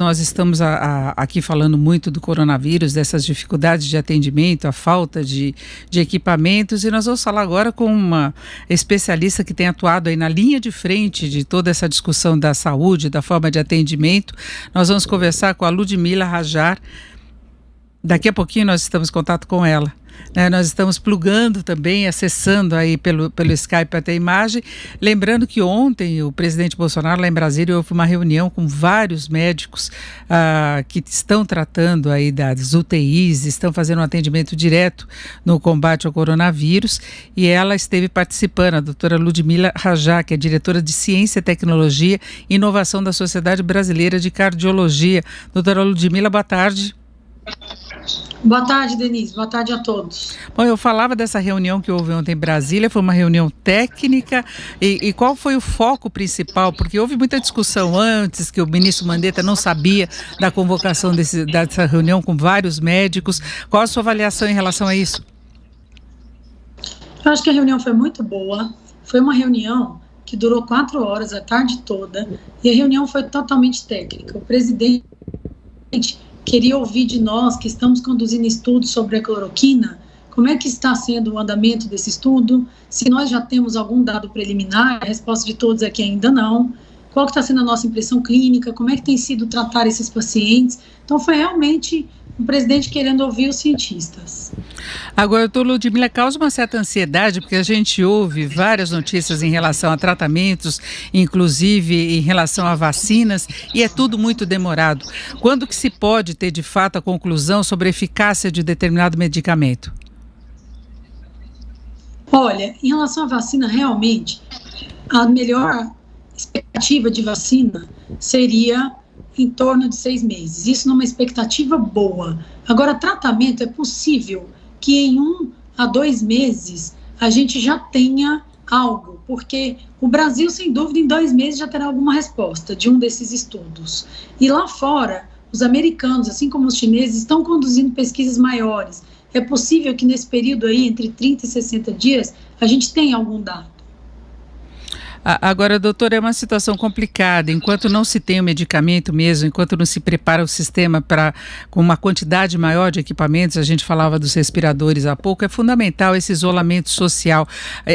Nós estamos aqui falando muito do coronavírus, dessas dificuldades de atendimento, a falta de equipamentos, e nós vamos falar agora com uma especialista que tem atuado aí na linha de frente de toda essa discussão da saúde, da forma de atendimento. Nós vamos conversar com a Ludmila Rajar. Daqui a pouquinho nós estamos em contato com ela. Nós estamos plugando também, acessando aí pelo Skype até a imagem. Lembrando que ontem o presidente Bolsonaro lá em Brasília houve uma reunião com vários médicos que estão tratando aí das UTIs, estão fazendo um atendimento direto no combate ao coronavírus, e ela esteve participando, a doutora Ludmila Rajar, que é diretora de Ciência, Tecnologia e Inovação da Sociedade Brasileira de Cardiologia. Doutora Ludmila, boa tarde. Boa tarde, Denise. Boa tarde a todos. Bom, eu falava dessa reunião que houve ontem em Brasília, foi uma reunião técnica, e qual foi o foco principal? Porque houve muita discussão antes, que o ministro Mandetta não sabia da convocação dessa reunião com vários médicos. Qual a sua avaliação em relação a isso? Eu acho que a reunião foi muito boa. Foi uma reunião que durou 4 horas, a tarde toda, e a reunião foi totalmente técnica. O presidente queria ouvir de nós, que estamos conduzindo estudos sobre a cloroquina, como é que está sendo o andamento desse estudo, se nós já temos algum dado preliminar. A resposta de todos é que ainda não. Qual que está sendo a nossa impressão clínica, como é que tem sido tratar esses pacientes. Então foi realmente o presidente querendo ouvir os cientistas. Agora, doutor Ludmila, causa uma certa ansiedade, porque a gente ouve várias notícias em relação a tratamentos, inclusive em relação a vacinas, e é tudo muito demorado. Quando que se pode ter, de fato, a conclusão sobre a eficácia de determinado medicamento? Olha, em relação à vacina, realmente, a melhor expectativa de vacina seria em torno de 6 meses. Isso numa expectativa boa. Agora, tratamento, é possível que em 1 a 2 meses a gente já tenha algo, porque o Brasil, sem dúvida, em 2 meses já terá alguma resposta de um desses estudos. E lá fora, os americanos, assim como os chineses, estão conduzindo pesquisas maiores. É possível que nesse período aí, entre 30 e 60 dias, a gente tenha algum dado. Agora, doutora, é uma situação complicada. Enquanto não se tem o medicamento mesmo, enquanto não se prepara o sistema com uma quantidade maior de equipamentos, a gente falava dos respiradores há pouco, é fundamental esse isolamento social.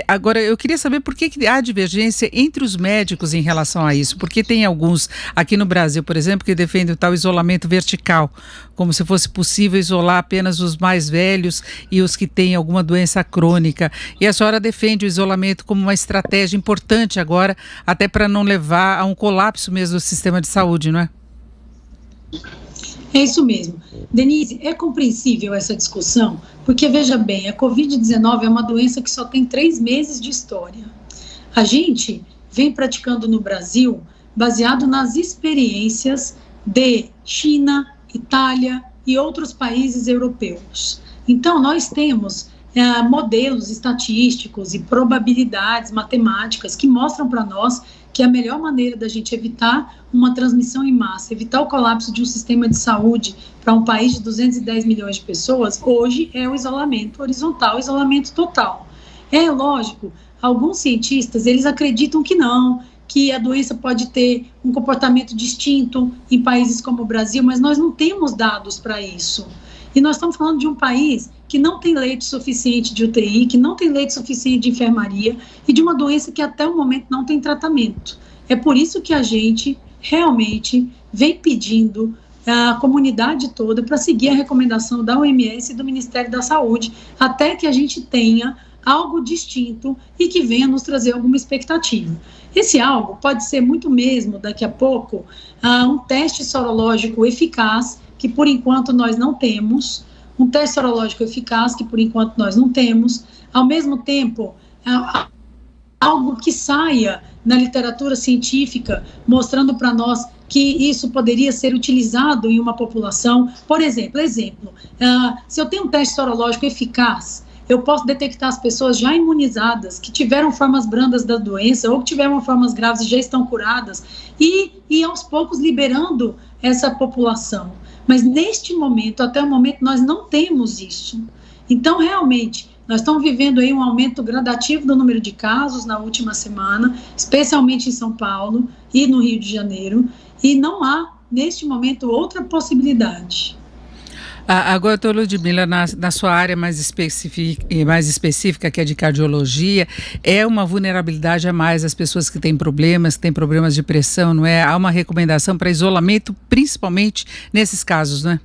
Agora, eu queria saber por que há divergência entre os médicos em relação a isso. Porque tem alguns, aqui no Brasil, por exemplo, que defendem o tal isolamento vertical, como se fosse possível isolar apenas os mais velhos e os que têm alguma doença crônica. E a senhora defende o isolamento como uma estratégia importante agora, até para não levar a um colapso mesmo do sistema de saúde, não é? É isso mesmo. Denise, é compreensível essa discussão, porque veja bem, a Covid-19 é uma doença que só tem 3 meses de história. A gente vem praticando no Brasil baseado nas experiências de China, Itália e outros países europeus. Então, nós temos modelos estatísticos e probabilidades matemáticas que mostram para nós que a melhor maneira da gente evitar uma transmissão em massa, evitar o colapso de um sistema de saúde para um país de 210 milhões de pessoas, hoje é o isolamento horizontal, o isolamento total. É lógico, alguns cientistas, eles acreditam que não, que a doença pode ter um comportamento distinto em países como o Brasil, mas nós não temos dados para isso. E nós estamos falando de um país que não tem leite suficiente de UTI, que não tem leite suficiente de enfermaria e de uma doença que até o momento não tem tratamento. É por isso que a gente realmente vem pedindo a comunidade toda para seguir a recomendação da OMS e do Ministério da Saúde, até que a gente tenha algo distinto e que venha nos trazer alguma expectativa. Esse algo pode ser muito mesmo, daqui a pouco, um teste sorológico eficaz, que por enquanto nós não temos, um teste sorológico eficaz, que por enquanto nós não temos, ao mesmo tempo, algo que saia na literatura científica, mostrando para nós que isso poderia ser utilizado em uma população. Por exemplo, se eu tenho um teste sorológico eficaz, eu posso detectar as pessoas já imunizadas, que tiveram formas brandas da doença ou que tiveram formas graves e já estão curadas, e aos poucos liberando essa população. Mas neste momento, até o momento, nós não temos isso. Então, realmente, nós estamos vivendo aí um aumento gradativo do número de casos na última semana, especialmente em São Paulo e no Rio de Janeiro, e não há neste momento, outra possibilidade. Agora, doutora Ludmila, na sua área mais específica, que é de cardiologia, é uma vulnerabilidade a mais as pessoas que têm problemas de pressão, não é? Há uma recomendação para isolamento, principalmente nesses casos, não é?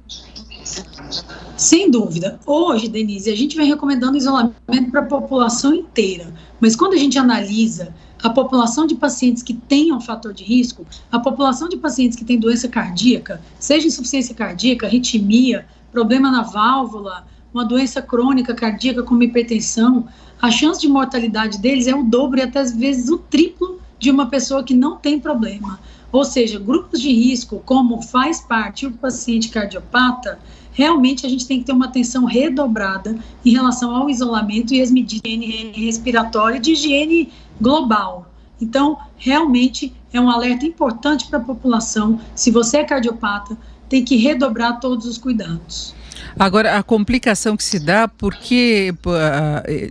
Sem dúvida. Hoje, Denise, a gente vem recomendando isolamento para a população inteira, mas quando a gente analisa a população de pacientes que tenham um fator de risco, a população de pacientes que têm doença cardíaca, seja insuficiência cardíaca, arritmia, problema na válvula, uma doença crônica cardíaca como hipertensão, a chance de mortalidade deles é o dobro e até às vezes o triplo de uma pessoa que não tem problema. Ou seja, grupos de risco, como faz parte o paciente cardiopata, realmente a gente tem que ter uma atenção redobrada em relação ao isolamento e as medidas de higiene respiratória e de higiene global. Então, realmente é um alerta importante para a população. Se você é cardiopata, tem que redobrar todos os cuidados. Agora, a complicação que se dá,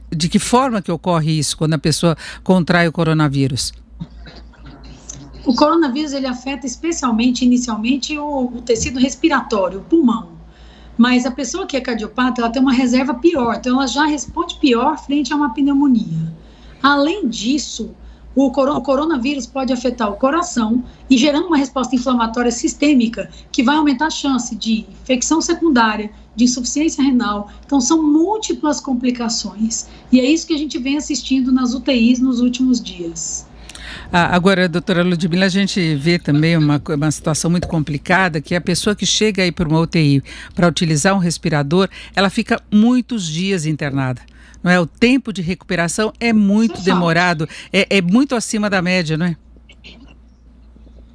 de que forma que ocorre isso quando a pessoa contrai o coronavírus? O coronavírus, ele afeta especialmente, inicialmente, o tecido respiratório, o pulmão. Mas a pessoa que é cardiopata, ela tem uma reserva pior, então ela já responde pior frente a uma pneumonia. Além disso, o coronavírus pode afetar o coração e gerando uma resposta inflamatória sistêmica que vai aumentar a chance de infecção secundária, de insuficiência renal. Então, são múltiplas complicações. E é isso que a gente vem assistindo nas UTIs nos últimos dias. Agora, doutora Ludmila, a gente vê também uma situação muito complicada, que a pessoa que chega aí para uma UTI para utilizar um respirador, ela fica muitos dias internada. Não é? O tempo de recuperação é muito demorado, é muito acima da média, não é?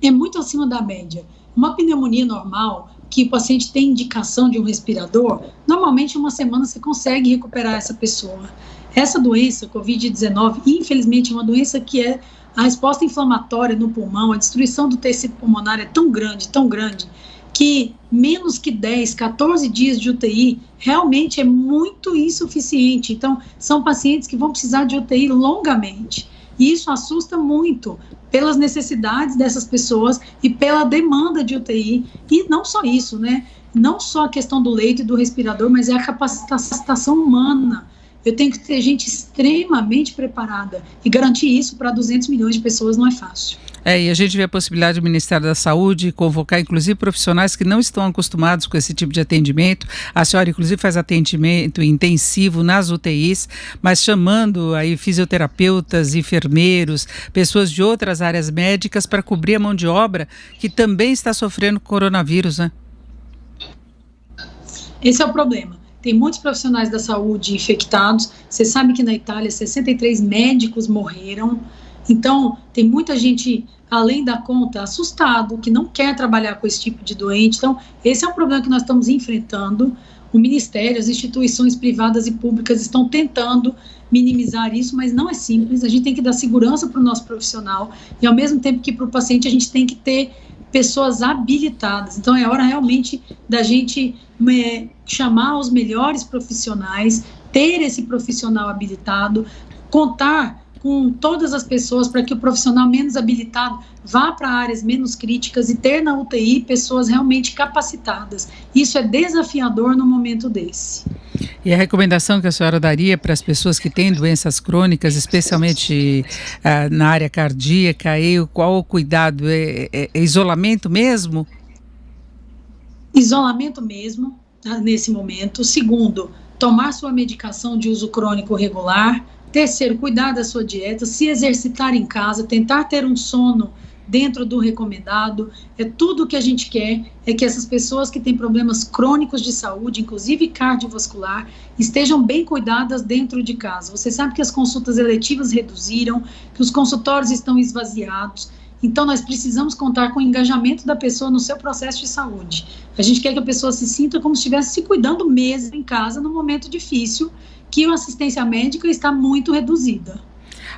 É muito acima da média. Uma pneumonia normal, que o paciente tem indicação de um respirador, normalmente em uma semana você consegue recuperar essa pessoa. Essa doença, Covid-19, infelizmente é uma doença que a resposta inflamatória no pulmão, a destruição do tecido pulmonar é tão grande, que menos que 10, 14 dias de UTI realmente é muito insuficiente. Então, são pacientes que vão precisar de UTI longamente. E isso assusta muito pelas necessidades dessas pessoas e pela demanda de UTI. E não só isso, né? Não só a questão do leito e do respirador, mas é a capacitação humana. Eu tenho que ter gente extremamente preparada e garantir isso para 200 milhões de pessoas não é fácil. E a gente vê a possibilidade do Ministério da Saúde convocar, inclusive, profissionais que não estão acostumados com esse tipo de atendimento. A senhora, inclusive, faz atendimento intensivo nas UTIs, mas chamando aí fisioterapeutas, enfermeiros, pessoas de outras áreas médicas para cobrir a mão de obra que também está sofrendo coronavírus, né? Esse é o problema. Tem muitos profissionais da saúde infectados. Você sabe que na Itália 63 médicos morreram. Então, tem muita gente, além da conta, assustado, que não quer trabalhar com esse tipo de doente. Então, esse é um problema que nós estamos enfrentando. O Ministério, as instituições privadas e públicas estão tentando minimizar isso, mas não é simples. A gente tem que dar segurança para o nosso profissional e, ao mesmo tempo que para o paciente, a gente tem que ter pessoas habilitadas. Então, é hora realmente da gente chamar os melhores profissionais, ter esse profissional habilitado, contar com todas as pessoas para que o profissional menos habilitado vá para áreas menos críticas e ter na UTI pessoas realmente capacitadas. Isso é desafiador no momento desse. E a recomendação que a senhora daria para as pessoas que têm doenças crônicas, especialmente na área cardíaca, qual o cuidado? É isolamento mesmo? Isolamento mesmo, nesse momento. Segundo, tomar sua medicação de uso crônico regular. Terceiro, cuidar da sua dieta, se exercitar em casa, tentar ter um sono dentro do recomendado. Tudo o que a gente quer é que essas pessoas que têm problemas crônicos de saúde, inclusive cardiovascular, estejam bem cuidadas dentro de casa. Você sabe que as consultas eletivas reduziram, que os consultórios estão esvaziados. Então, nós precisamos contar com o engajamento da pessoa no seu processo de saúde. A gente quer que a pessoa se sinta como se estivesse se cuidando mesmo em casa, num momento difícil, que a assistência médica está muito reduzida.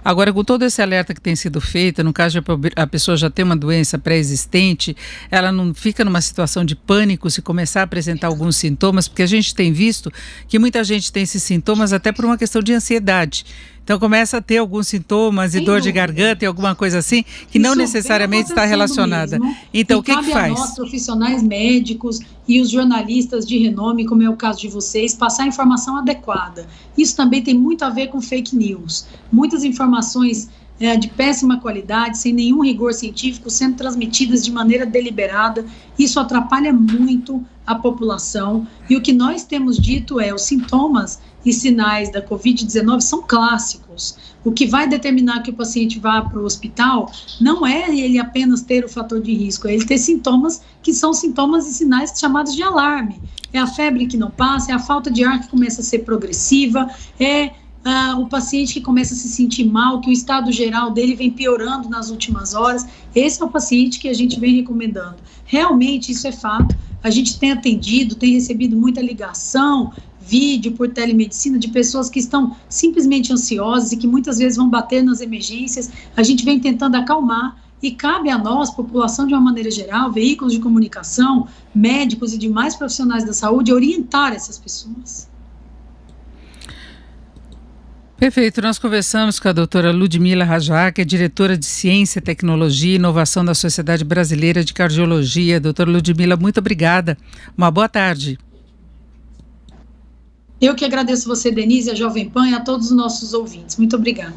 Agora, com todo esse alerta que tem sido feito, no caso de a pessoa já ter uma doença pré-existente, ela não fica numa situação de pânico se começar a apresentar alguns sintomas, porque a gente tem visto que muita gente tem esses sintomas até por uma questão de ansiedade. Então começa a ter alguns sintomas e dor de garganta e alguma coisa assim, que não necessariamente está relacionada. Mesmo. Então, o que faz? Cabe a nós, profissionais médicos e os jornalistas de renome, como é o caso de vocês, passar a informação adequada. Isso também tem muito a ver com fake news. Muitas informações de péssima qualidade, sem nenhum rigor científico, sendo transmitidas de maneira deliberada. Isso atrapalha muito a população. E o que nós temos dito os sintomas e sinais da Covid-19 são clássicos. O que vai determinar que o paciente vá para o hospital não é ele apenas ter o fator de risco, é ele ter sintomas que são sintomas e sinais chamados de alarme. É a febre que não passa, é a falta de ar que começa a ser progressiva, o paciente que começa a se sentir mal, que o estado geral dele vem piorando nas últimas horas. Esse é o paciente que a gente vem recomendando. Realmente, isso é fato. A gente tem atendido, tem recebido muita ligação, vídeo por telemedicina de pessoas que estão simplesmente ansiosas e que muitas vezes vão bater nas emergências. A gente vem tentando acalmar e cabe a nós, população de uma maneira geral, veículos de comunicação, médicos e demais profissionais da saúde, orientar essas pessoas. Perfeito, nós conversamos com a doutora Ludmila Rajá, que é diretora de Ciência, Tecnologia e Inovação da Sociedade Brasileira de Cardiologia. Doutora Ludmila, muito obrigada. Uma boa tarde. Eu que agradeço você, Denise, a Jovem Pan e a todos os nossos ouvintes. Muito obrigada.